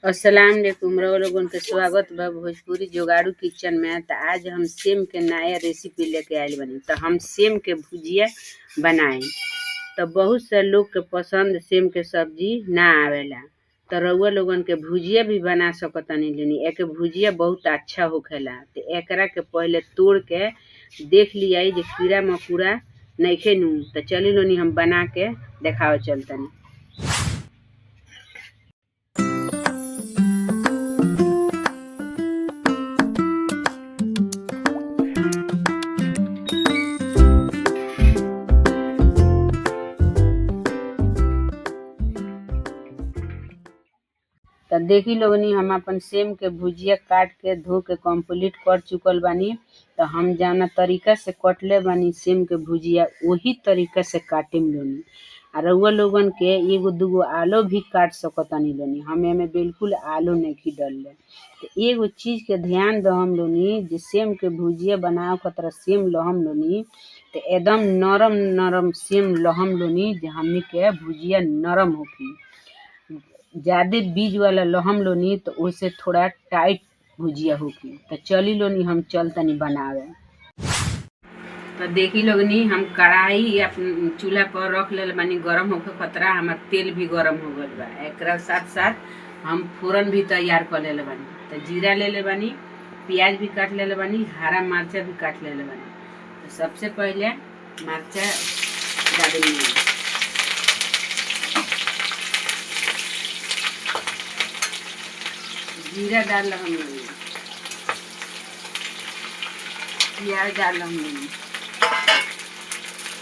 अस्सलाम वालेकुम लोगन के स्वागत बा भोजपुरी जुगाड़ू किचन में। तो आज हम सेम के नया रेसिपी लेके आयल बनी। तो हम सेम के भुजिया बनाए। तो बहुत से लोग के पसंद सेम के सब्जी ना आवेला, तो रउआ लोगन के भुजिया भी बना सकतनी लेनी। एक भुजिया बहुत अच्छा होखेला। तो एकरा के पहले तोड़ के देख लिया जे कीड़ा मकोड़ा नइखे नु। तो चली लोनी हम बना के देखावे चलतनी। तो देखी लोगनी हम अपन सेम के भुजिया काट के धो के कंप्लीट कर चुकल बानी। तो हम जाना तरीका से कटले बानी सेम के भुजिया वही तरीका से काटिम लोनी। आ रउआ लोगन के एगो दूगो आलू भी काट सकतानी लोनी। हम एमे बिल्कुल आलू नहीं डलले। तो एगो चीज के ध्यान दहम लोनी, जे सेम के भुजिया बनावे खतरा सेम लहम लोनी। तो एकदम नरम नरम सेम लहम लोनी, जे हमनी के भुजिया नरम होखी। ज्यादा बीज वाला लहम लोनी तो उससे थोड़ा टाइट भुजिया होगी। तो चली लोनी हम चलतनी बनावे। तो देखी लोगनी हम कढ़ाई अपन चूल्हा पर रख ले बानी गरम होके खतरा। हमार तेल भी गरम हो गल बा। एकरा साथ साथ हम फोरन भी तैयार कर ले बानी। तो जीरा ले बानी, प्याज भी काट ले बानी, हरा मिर्चा भी काट ले बानी। तो सबसे पहले मिर्चा डालेंगे, जीरा डाल हम लोग, प्याज डाल हम लोग।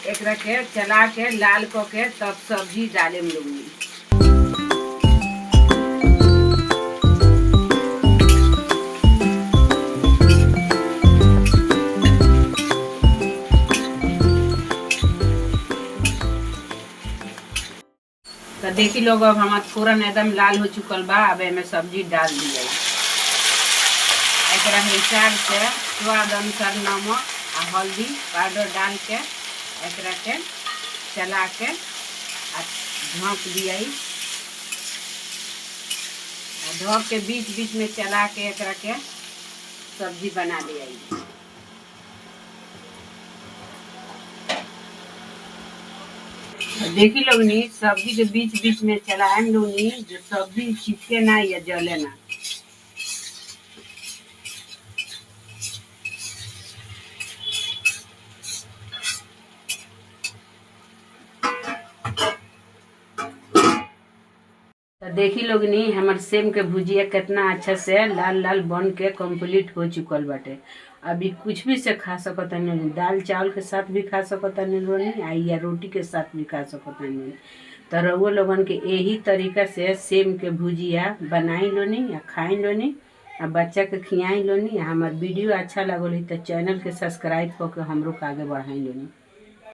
एकरा के चला के लाल क के तब सब्जी डाले हम लोग। तो देखी लोग अब हमार फोरन एकदम लाल हो चुकल बा। अब एमे सब्जी डाल दिया। एकरा हिसाब से स्वाद अनुसार नमक आ हल्दी पाउडर डाल के एकरा के चला के ढक दिया। ढक के बीच बीच में चला के एकरा के सब्जी बना लिया। देखी लोगनी सब्जी के बीच बीच में चलाएम लोगनी, जो सब्जी चिपके ना या जले ना। तो देखी लोगनी हमार सेम के भुजिया कितना अच्छा से लाल लाल बन के कंप्लीट हो चुकल बाटे। अभी कुछ भी से खा सकतानी, दाल चावल के साथ भी खा सकतानी लोनी, या रोटी के साथ भी खा सकतानी। तो रउआ लोगन के यही तरीका से सेम के भुजिया बनाई लोनी या खाई लोनी, आ बच्चा के खियाई लोनी। हमार वीडियो अच्छा लगल तो चैनल के सब्सक्राइब करके हमरो के आगे बढ़ाई लोनी।